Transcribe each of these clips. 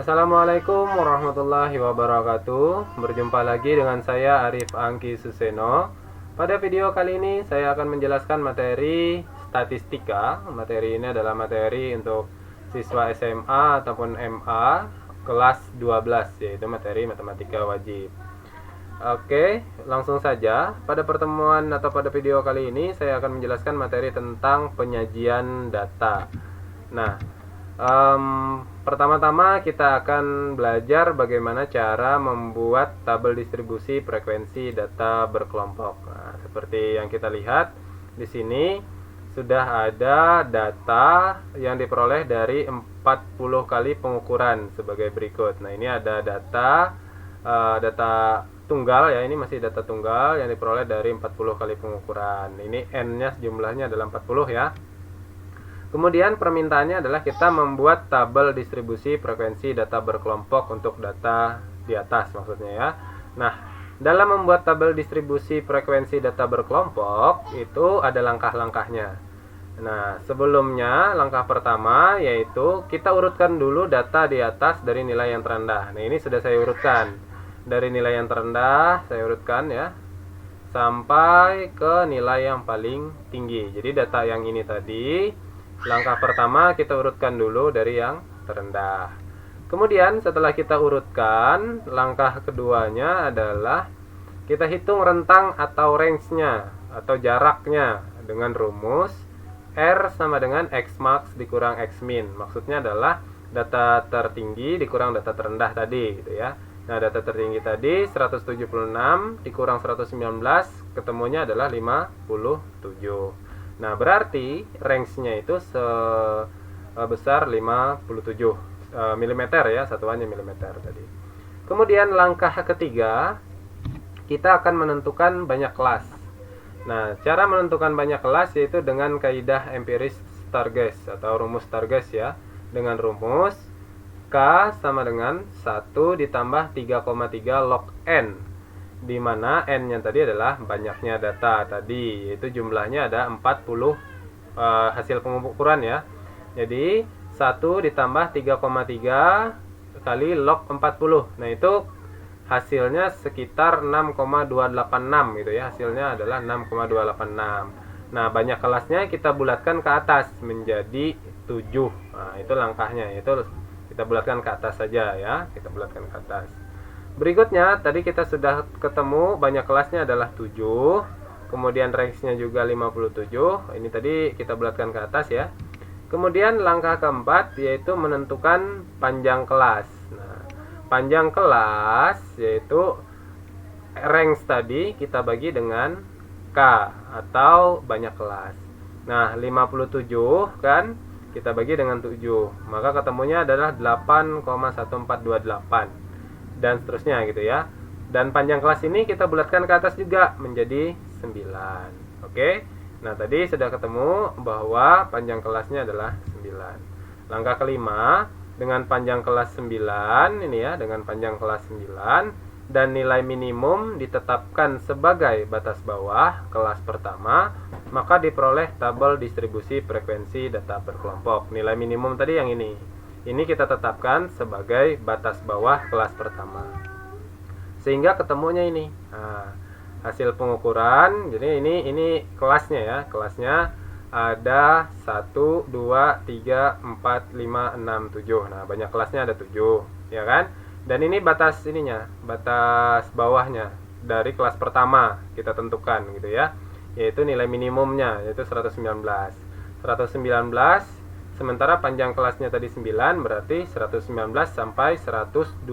Assalamualaikum warahmatullahi wabarakatuh. Berjumpa lagi dengan saya Arif Angki Suseno. Pada video kali ini saya akan menjelaskan materi statistika. Materi ini adalah materi untuk siswa SMA ataupun MA kelas 12, yaitu materi matematika wajib. Oke, langsung saja. Pada pertemuan atau pada video kali ini saya akan menjelaskan materi tentang penyajian data. Nah, pertama-tama kita akan belajar bagaimana cara membuat tabel distribusi frekuensi data berkelompok. Nah, seperti yang kita lihat di sini sudah ada data yang diperoleh dari 40 kali pengukuran sebagai berikut. Nah, ini ada data tunggal ya, ini masih data tunggal yang diperoleh dari 40 kali pengukuran. Ini N-nya jumlahnya adalah 40 ya. Kemudian permintaannya adalah kita membuat tabel distribusi frekuensi data berkelompok untuk data di atas maksudnya ya. Nah, dalam membuat tabel distribusi frekuensi data berkelompok itu ada langkah-langkahnya. Nah, sebelumnya langkah pertama yaitu kita urutkan dulu data di atas dari nilai yang terendah. Nah, ini sudah saya urutkan. Dari nilai yang terendah saya urutkan ya sampai ke nilai yang paling tinggi. Jadi data yang ini tadi, langkah pertama kita urutkan dulu dari yang terendah. Kemudian setelah kita urutkan, langkah keduanya adalah kita hitung rentang atau range-nya atau jaraknya dengan rumus R sama dengan X max dikurang X min. Maksudnya adalah data tertinggi dikurang data terendah tadi gitu ya. Nah, data tertinggi tadi 176 dikurang 119 ketemunya adalah 57. Nah, berarti range-nya itu sebesar 57 mm ya, satuannya milimeter tadi. Kemudian langkah ketiga, kita akan menentukan banyak kelas. Nah, cara menentukan banyak kelas yaitu dengan kaidah empiris Stargess atau rumus Stargess ya. Dengan rumus K sama dengan 1 ditambah 3,3 log N, di mana N-nya tadi adalah banyaknya data tadi, yaitu jumlahnya ada 40 hasil pengukuran ya. Jadi 1 ditambah 3,3 kali log 40. Nah, itu hasilnya sekitar 6,286 gitu ya. Hasilnya adalah 6,286. Nah, banyak kelasnya kita bulatkan ke atas menjadi 7. Nah, itu langkahnya, yaitu kita bulatkan ke atas saja ya. Kita bulatkan ke atas. Berikutnya, tadi kita sudah ketemu banyak kelasnya adalah 7. Kemudian range-nya juga 57. Ini tadi kita bulatkan ke atas ya. Kemudian langkah keempat yaitu menentukan panjang kelas. Nah, panjang kelas yaitu range tadi kita bagi dengan K atau banyak kelas. Nah, 57 kan kita bagi dengan 7. Maka ketemunya adalah 8,1428. Dan seterusnya gitu ya. Dan panjang kelas ini kita bulatkan ke atas juga menjadi 9. Oke. Nah, tadi sudah ketemu bahwa panjang kelasnya adalah 9. Langkah kelima, dengan panjang kelas 9 ini ya, dengan panjang kelas 9 dan nilai minimum ditetapkan sebagai batas bawah kelas pertama, maka diperoleh tabel distribusi frekuensi data berkelompok. Nilai minimum tadi yang ini. Ini kita tetapkan sebagai batas bawah kelas pertama. Sehingga ketemunya ini. Nah, hasil pengukuran. Jadi ini kelasnya ya. Kelasnya ada 1, 2, 3, 4, 5, 6, 7. Nah, banyak kelasnya ada 7, ya kan? Dan ini batas ininya, batas bawahnya dari kelas pertama kita tentukan gitu ya. Yaitu nilai minimumnya yaitu 119. 119. Sementara panjang kelasnya tadi 9, berarti 119 sampai 127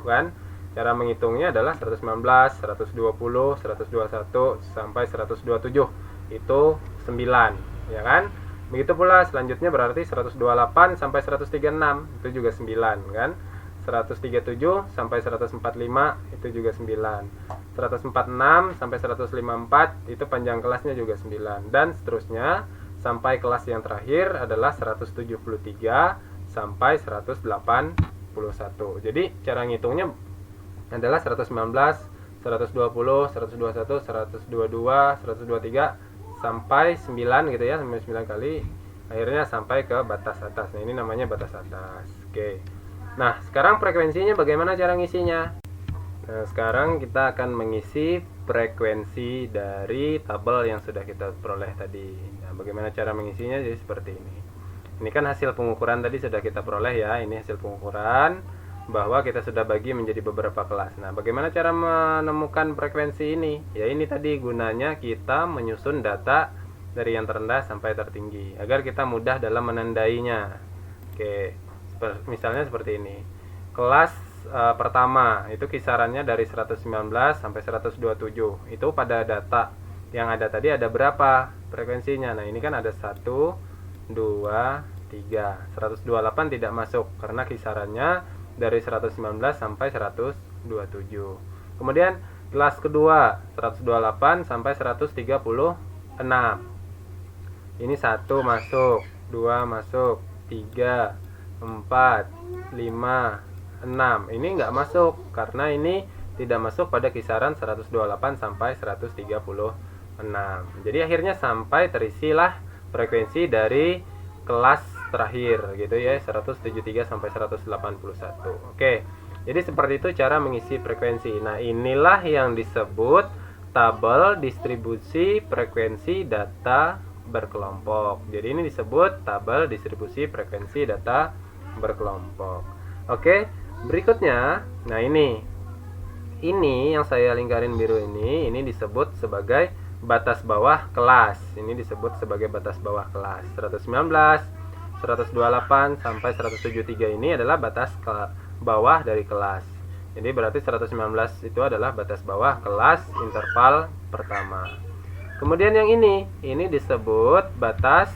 kan. Cara menghitungnya adalah 119, 120, 121 sampai 127. Itu 9, ya kan? Begitu pula selanjutnya berarti 128 sampai 136, itu juga 9 kan? 137 sampai 145 itu juga 9. 146 sampai 154 itu panjang kelasnya juga 9 dan seterusnya. Sampai kelas yang terakhir adalah 173 sampai 181. Jadi cara ngitungnya adalah 119, 120, 121, 122, 123 sampai 9 gitu ya, sampai 9 kali. Akhirnya sampai ke batas atas. Nah, ini namanya batas atas. Oke. Nah, sekarang frekuensinya bagaimana cara ngisinya? Nah, sekarang kita akan mengisi frekuensi dari tabel yang sudah kita peroleh tadi. Nah, bagaimana cara mengisinya? Jadi seperti ini. Ini kan hasil pengukuran tadi sudah kita peroleh ya. Ini hasil pengukuran bahwa kita sudah bagi menjadi beberapa kelas. Nah, bagaimana cara menemukan frekuensi ini? Ya, ini tadi gunanya kita menyusun data dari yang terendah sampai tertinggi agar kita mudah dalam menandainya. Oke, misalnya seperti ini. Kelas pertama itu kisarannya dari 119 sampai 127. Itu pada data yang ada tadi ada berapa frekuensinya? Nah, ini kan ada 1, 2, 3. 128 tidak masuk karena kisarannya dari 119 sampai 127. Kemudian kelas kedua 128 sampai 136. Ini 1 masuk, 2 masuk, 3, 4, 5, 6. Ini nggak masuk karena ini tidak masuk pada kisaran 128 sampai 136. Jadi akhirnya sampai terisilah frekuensi dari kelas terakhir gitu ya, 173 sampai 181. Oke. Jadi seperti itu cara mengisi frekuensi. Nah, inilah yang disebut tabel distribusi frekuensi data berkelompok. Jadi ini disebut tabel distribusi frekuensi data berkelompok. Oke. Berikutnya, nah ini yang saya lingkarin biru ini disebut sebagai batas bawah kelas. Ini disebut sebagai batas bawah kelas. 119, 128 sampai 173 ini adalah batas bawah dari kelas. Jadi berarti 119 itu adalah batas bawah kelas interval pertama. Kemudian yang ini disebut batas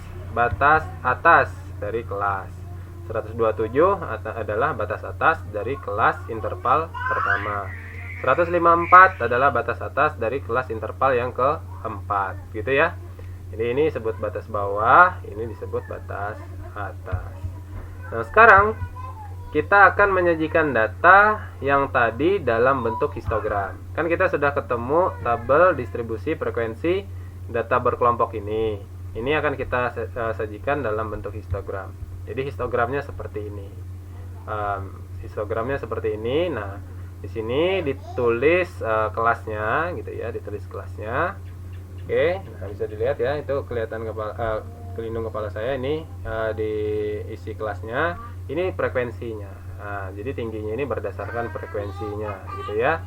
atas dari kelas. 127 adalah batas atas dari kelas interval pertama. 154 adalah batas atas dari kelas interval yang keempat, gitu ya. Jadi ini disebut batas bawah, ini disebut batas atas. Nah, sekarang kita akan menyajikan data yang tadi dalam bentuk histogram. Kan kita sudah ketemu tabel distribusi frekuensi data berkelompok ini. Ini akan kita sajikan dalam bentuk histogram. Jadi histogramnya seperti ini. Histogramnya seperti ini. Nah, di sini ditulis kelasnya, gitu ya, ditulis kelasnya. Oke, nah bisa dilihat ya, itu kelihatan kelindung kepala saya ini diisi kelasnya. Ini frekuensinya. Nah, jadi tingginya ini berdasarkan frekuensinya, gitu ya.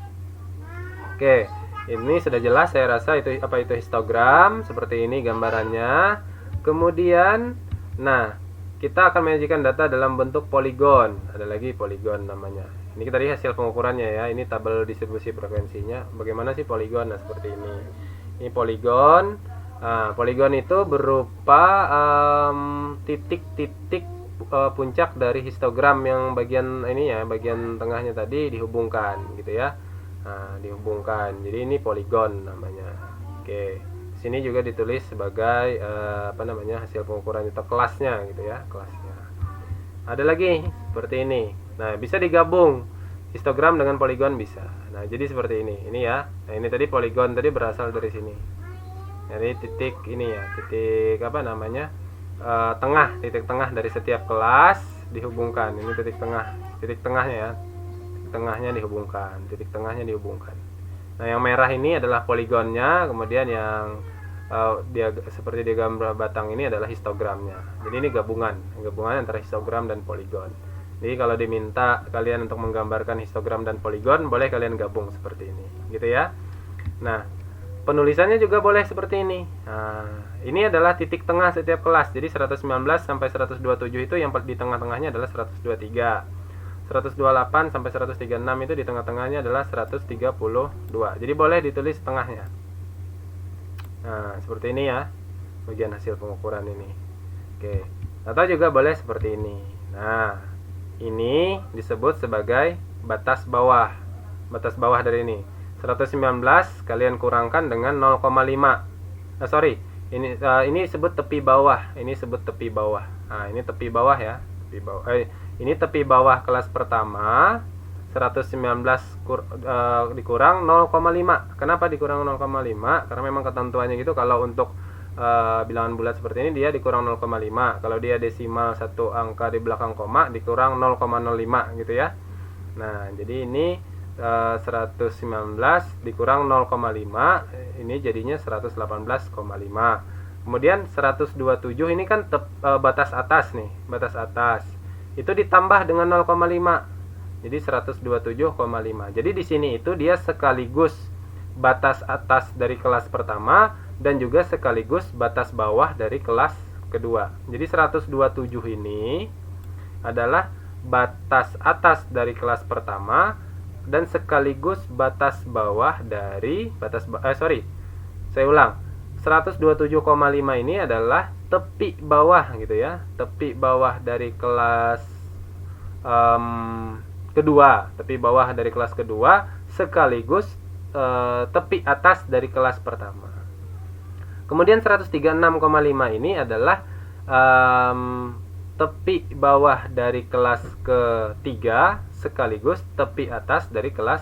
Oke, ini sudah jelas saya rasa itu apa itu histogram, seperti ini gambarannya. Kemudian, nah kita akan menyajikan data dalam bentuk poligon. Ada lagi poligon namanya. Ini tadi hasil pengukurannya ya. Ini tabel distribusi frekuensinya. Bagaimana sih poligon? Nah, seperti ini. Ini poligon. Nah, poligon itu berupa titik-titik puncak dari histogram yang bagian ini ya, bagian tengahnya tadi dihubungkan gitu ya. Nah, dihubungkan. Jadi ini poligon namanya. Oke. Sini juga ditulis sebagai hasil pengukuran itu kelasnya gitu ya, kelasnya. Ada lagi seperti ini. Nah, bisa digabung histogram dengan poligon bisa. Nah, jadi seperti ini ya. Nah, ini tadi poligon tadi berasal dari sini. Jadi titik ini ya, titik tengah, titik tengah dari setiap kelas dihubungkan. Ini titik tengahnya ya. Titik tengahnya dihubungkan. Nah, yang merah ini adalah poligonnya, kemudian yang seperti di gambar batang ini adalah histogramnya. Jadi ini gabungan antara histogram dan poligon. Jadi kalau diminta kalian untuk menggambarkan histogram dan poligon, boleh kalian gabung seperti ini, gitu ya. Nah, penulisannya juga boleh seperti ini. Nah, ini adalah titik tengah setiap kelas. Jadi 119 sampai 127 itu yang di tengah-tengahnya adalah 123. 128 sampai 136 itu di tengah-tengahnya adalah 132. Jadi boleh ditulis tengahnya. Nah, seperti ini ya, bagian hasil pengukuran ini. Oke, atau juga boleh seperti ini. Nah, ini disebut sebagai batas bawah. Batas bawah dari ini 119 kalian kurangkan dengan 0,5. Ini disebut tepi bawah. Ini disebut tepi bawah. Nah, ini tepi bawah ya, tepi bawah. Ini tepi bawah kelas pertama. 119 dikurang 0,5. Kenapa dikurang 0,5? Karena memang ketentuannya gitu, kalau untuk bilangan bulat seperti ini, dia dikurang 0,5. Kalau dia desimal satu angka di belakang koma, dikurang 0,05 gitu ya. Nah, jadi ini 119 dikurang 0,5, ini jadinya 118,5. Kemudian 127 ini kan batas atas nih, batas atas. Itu ditambah dengan 0,5. Jadi 127,5. Jadi di sini itu dia sekaligus batas atas dari kelas pertama dan juga sekaligus batas bawah dari kelas kedua. Jadi 127 ini adalah batas atas dari kelas pertama dan sekaligus batas bawah dari saya ulang. 127,5 ini adalah tepi bawah gitu ya. Tepi bawah dari kelas kedua, tepi bawah dari kelas kedua sekaligus tepi atas dari kelas pertama. Kemudian 136,5 ini adalah tepi bawah dari kelas ketiga sekaligus tepi atas dari kelas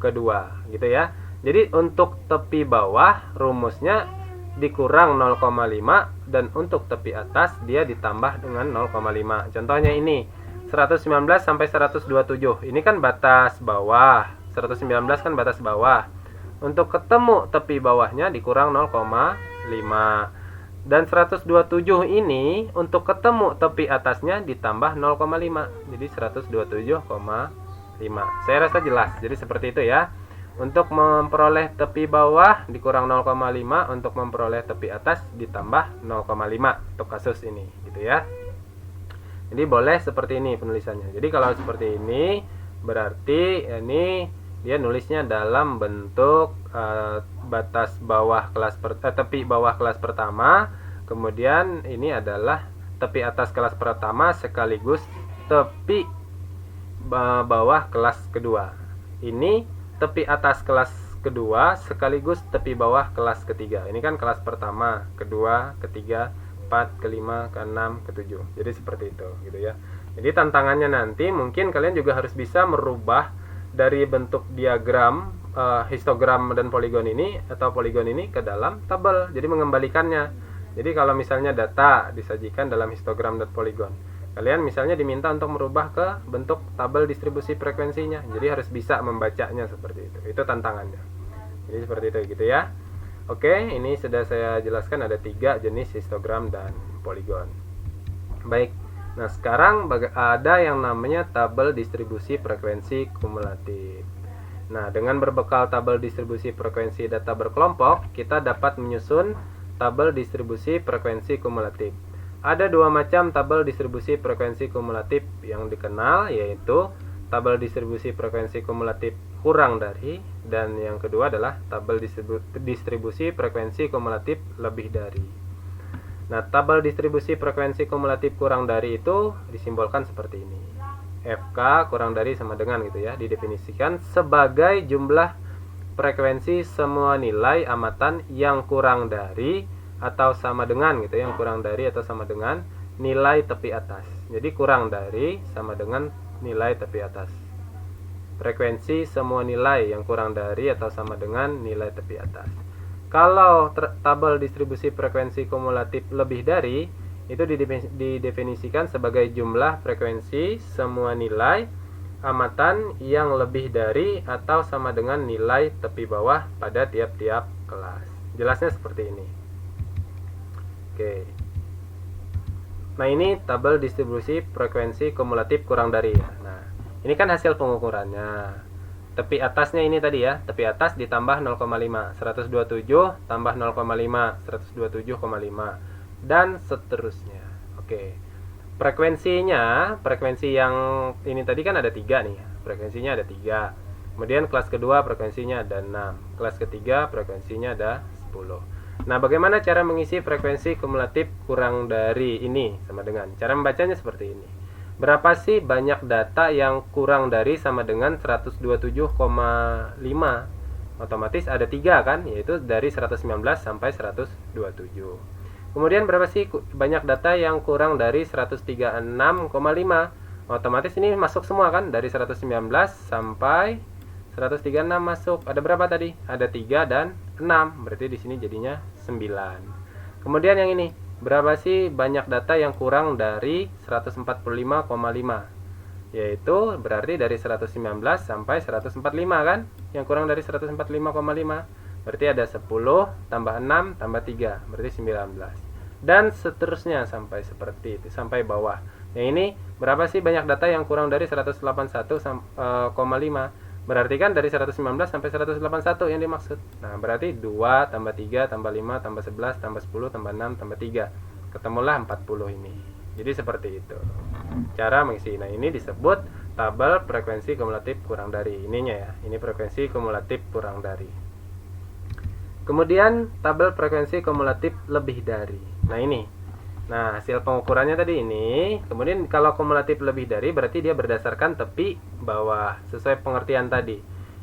kedua gitu ya. Jadi untuk tepi bawah rumusnya dikurang 0,5 dan untuk tepi atas dia ditambah dengan 0,5. Contohnya ini 119 sampai 127. Ini kan batas bawah. 119 kan batas bawah. Untuk ketemu tepi bawahnya dikurang 0,5. Dan 127 ini untuk ketemu tepi atasnya ditambah 0,5. Jadi 127,5. Saya rasa jelas. Jadi seperti itu ya. Untuk memperoleh tepi bawah dikurang 0,5, untuk memperoleh tepi atas ditambah 0,5 untuk kasus ini gitu ya. Jadi boleh seperti ini penulisannya. Jadi kalau seperti ini berarti ini dia nulisnya dalam bentuk batas bawah kelas tepi bawah kelas pertama, kemudian ini adalah tepi atas kelas pertama sekaligus tepi bawah kelas kedua. Ini tepi atas kelas kedua sekaligus tepi bawah kelas ketiga. Ini kan kelas pertama, kedua, ketiga, keempat, kelima, keenam, ketujuh. Jadi seperti itu gitu ya. Jadi tantangannya nanti mungkin kalian juga harus bisa merubah dari bentuk diagram histogram dan poligon ini atau poligon ini ke dalam tabel. Jadi mengembalikannya. Jadi kalau misalnya data disajikan dalam histogram dan poligon, kalian misalnya diminta untuk merubah ke bentuk tabel distribusi frekuensinya. Jadi harus bisa membacanya seperti itu. Itu tantangannya. Jadi seperti itu gitu ya. Oke, ini sudah saya jelaskan ada 3 jenis histogram dan poligon. Baik. Nah, sekarang ada yang namanya tabel distribusi frekuensi kumulatif. Nah, dengan berbekal tabel distribusi frekuensi data berkelompok, kita dapat menyusun tabel distribusi frekuensi kumulatif. Ada 2 macam tabel distribusi frekuensi kumulatif yang dikenal, yaitu tabel distribusi frekuensi kumulatif kurang dari, dan yang kedua adalah tabel distribusi frekuensi kumulatif lebih dari. Nah, tabel distribusi frekuensi kumulatif kurang dari itu disimbolkan seperti ini. FK kurang dari sama dengan gitu ya, didefinisikan sebagai jumlah frekuensi semua nilai amatan yang kurang dari atau sama dengan gitu, yang kurang dari atau sama dengan nilai tepi atas. Jadi kurang dari sama dengan nilai tepi atas. Frekuensi semua nilai yang kurang dari atau sama dengan nilai tepi atas. Kalau tabel distribusi frekuensi kumulatif lebih dari itu didefinisikan sebagai jumlah frekuensi semua nilai amatan yang lebih dari atau sama dengan nilai tepi bawah pada tiap-tiap kelas. Jelasnya seperti ini. Oke. Nah, ini tabel distribusi frekuensi kumulatif kurang dari ya. Nah, ini kan hasil pengukurannya. Tepi atasnya ini tadi ya, tepi atas ditambah 0,5, 127 tambah 0,5, 127,5 dan seterusnya. Oke. Frekuensinya, frekuensi yang ini tadi kan ada 3 nih. Frekuensinya ada 3. Kemudian kelas kedua frekuensinya ada 6. Kelas ketiga frekuensinya ada 10. Nah, bagaimana cara mengisi frekuensi kumulatif kurang dari ini sama dengan? Cara membacanya seperti ini. Berapa sih banyak data yang kurang dari sama dengan 127,5? Otomatis ada 3 kan, yaitu dari 119 sampai 127. Kemudian berapa sih banyak data yang kurang dari 136,5? Otomatis ini masuk semua kan, dari 119 sampai 136 masuk. Ada berapa tadi? Ada 3 dan 6. Berarti di sini jadinya 9. Kemudian yang ini, berapa sih banyak data yang kurang dari 145,5? Yaitu berarti dari 119 sampai 145 kan? Yang kurang dari 145,5. Berarti ada 10 tambah 6 tambah 3, berarti 19. Dan seterusnya sampai seperti itu, sampai bawah. Yang ini berapa sih banyak data yang kurang dari 181,5? Berarti kan dari 119 sampai 181 yang dimaksud. Nah, berarti 2 tambah 3 tambah 5 tambah 11 tambah 10 tambah 6 tambah 3. Ketemulah 40 ini. Jadi seperti itu cara mengisi. Nah, ini disebut tabel frekuensi kumulatif kurang dari. Ininya ya. Ini frekuensi kumulatif kurang dari. Kemudian tabel frekuensi kumulatif lebih dari. Nah, ini. Nah, hasil pengukurannya tadi ini. Kemudian kalau kumulatif lebih dari berarti dia berdasarkan tepi bawah sesuai pengertian tadi.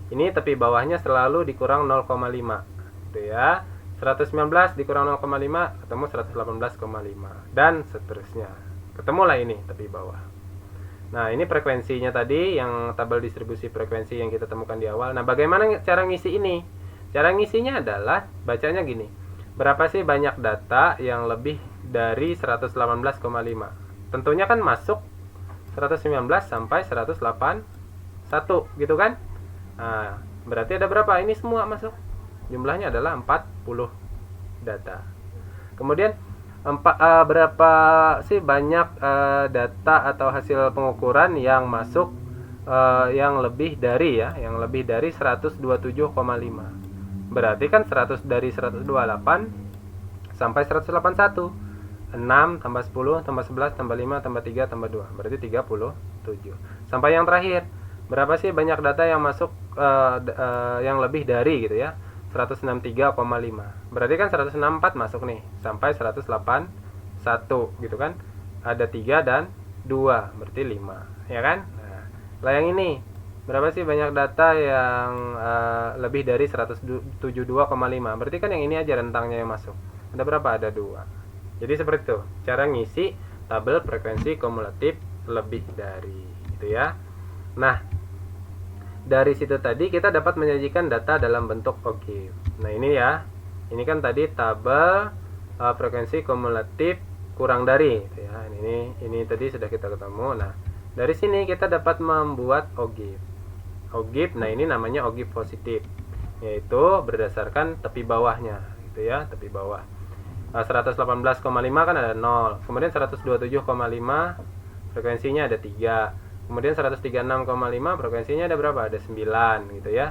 Ini tepi bawahnya selalu dikurang 0,5. Gitu ya. 119 dikurang 0,5 ketemu 118,5 dan seterusnya. Ketemulah ini tepi bawah. Nah, ini frekuensinya tadi yang tabel distribusi frekuensi yang kita temukan di awal. Nah, bagaimana cara ngisi ini? Cara ngisinya adalah bacanya gini. Berapa sih banyak data yang lebih dari 118,5? Tentunya kan masuk 119 sampai 181 gitu kan? Nah, berarti ada berapa? Ini semua masuk. Jumlahnya adalah 40 data. Kemudian berapa sih banyak data atau hasil pengukuran yang masuk yang lebih dari ya, yang lebih dari 127,5. Berarti kan 100 dari 128 sampai 181. 6 tambah 10 tambah 11 tambah 5 tambah 3 tambah 2. Berarti 37. Sampai yang terakhir. Berapa sih banyak data yang masuk yang lebih dari gitu ya? 163,5. Berarti kan 164 masuk nih sampai 181 gitu kan. Ada 3 dan 2, berarti 5, ya kan? Nah, yang ini berapa sih banyak data yang lebih dari 172,5? Berarti kan yang ini aja rentangnya yang masuk. Ada berapa? Ada 2. Jadi seperti itu cara ngisi tabel frekuensi kumulatif lebih dari, gitu ya. Nah, dari situ tadi kita dapat menyajikan data dalam bentuk OGIF. Nah, ini ya. Ini kan tadi tabel frekuensi kumulatif kurang dari gitu ya. Ini tadi sudah kita ketemu. Nah, dari sini kita dapat membuat OGIF. OGIF, nah ini namanya OGIF positif. Yaitu berdasarkan tepi bawahnya gitu ya, tepi bawah. 118,5 kan ada 0. Kemudian 127,5 frekuensinya ada 3. Kemudian 136,5 frekuensinya ada berapa? Ada 9 gitu ya.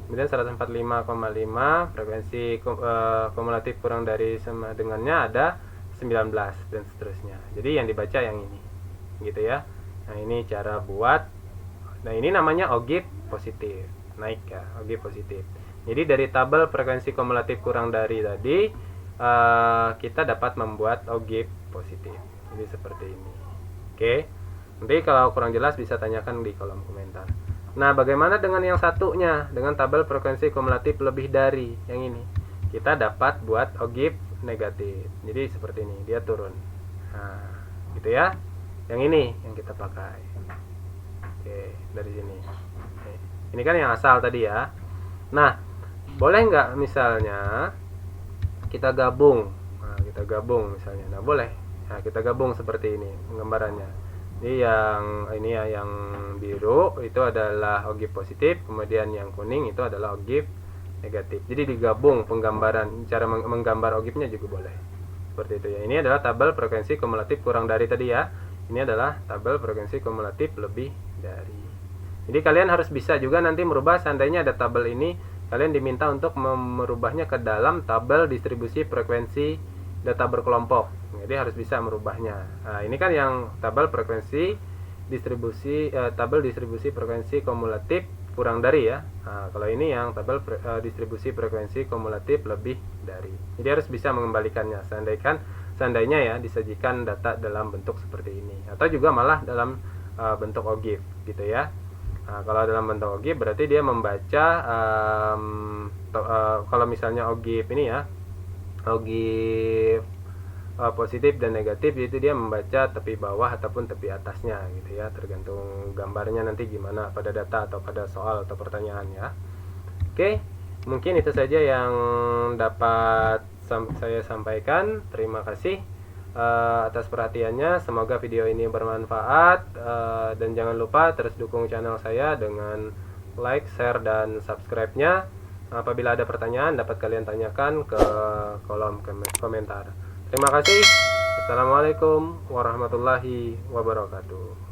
Kemudian 145,5 frekuensi kumulatif kurang dari sama dengannya ada 19 dan seterusnya. Jadi yang dibaca yang ini. Gitu ya. Nah, ini cara buat. Nah, ini namanya OGIF positif. Naik ya, OGIF positif. Jadi dari tabel frekuensi kumulatif kurang dari tadi kita dapat membuat OGIF positif. Jadi seperti ini. Oke. Nanti kalau kurang jelas bisa tanyakan di kolom komentar. Nah, bagaimana dengan yang satunya? Dengan tabel frekuensi kumulatif lebih dari yang ini. Kita dapat buat OGIF negatif. Jadi seperti ini, dia turun. Nah, gitu ya. Yang ini yang kita pakai. Oke, dari sini. Oke. Ini kan yang asal tadi ya. Nah, boleh nggak misalnya kita gabung? Nah, kita gabung misalnya. Nah, boleh. Nah, kita gabung seperti ini penggambarannya. Jadi yang ini ya, yang biru itu adalah OGIF positif, kemudian yang kuning itu adalah OGIF negatif. Jadi digabung penggambaran, cara menggambar OGIF-nya juga boleh. Seperti itu ya. Ini adalah tabel frekuensi kumulatif kurang dari tadi ya. Ini adalah tabel frekuensi kumulatif lebih dari. Jadi kalian harus bisa juga nanti merubah, seandainya ada tabel ini, kalian diminta untuk merubahnya ke dalam tabel distribusi frekuensi data berkelompok. Jadi harus bisa merubahnya. Nah, ini kan yang tabel frekuensi distribusi tabel distribusi frekuensi kumulatif kurang dari ya. Nah, kalau ini yang tabel distribusi frekuensi kumulatif lebih dari. Jadi harus bisa mengembalikannya. Seandainya ya disajikan data dalam bentuk seperti ini, atau juga malah dalam bentuk OGIF gitu ya. Nah, kalau dalam bentuk OGIF berarti dia membaca kalau misalnya OGIF ini ya, OGIF positif dan negatif, itu dia membaca tepi bawah ataupun tepi atasnya gitu ya, tergantung gambarnya nanti gimana pada data atau pada soal atau pertanyaan ya. Oke, mungkin itu saja yang dapat saya sampaikan. Terima kasih atas perhatiannya. Semoga video ini bermanfaat, dan jangan lupa terus dukung channel saya dengan like, share, dan subscribe-nya. Apabila ada pertanyaan dapat kalian tanyakan ke kolom komentar. Terima kasih. Assalamualaikum warahmatullahi wabarakatuh.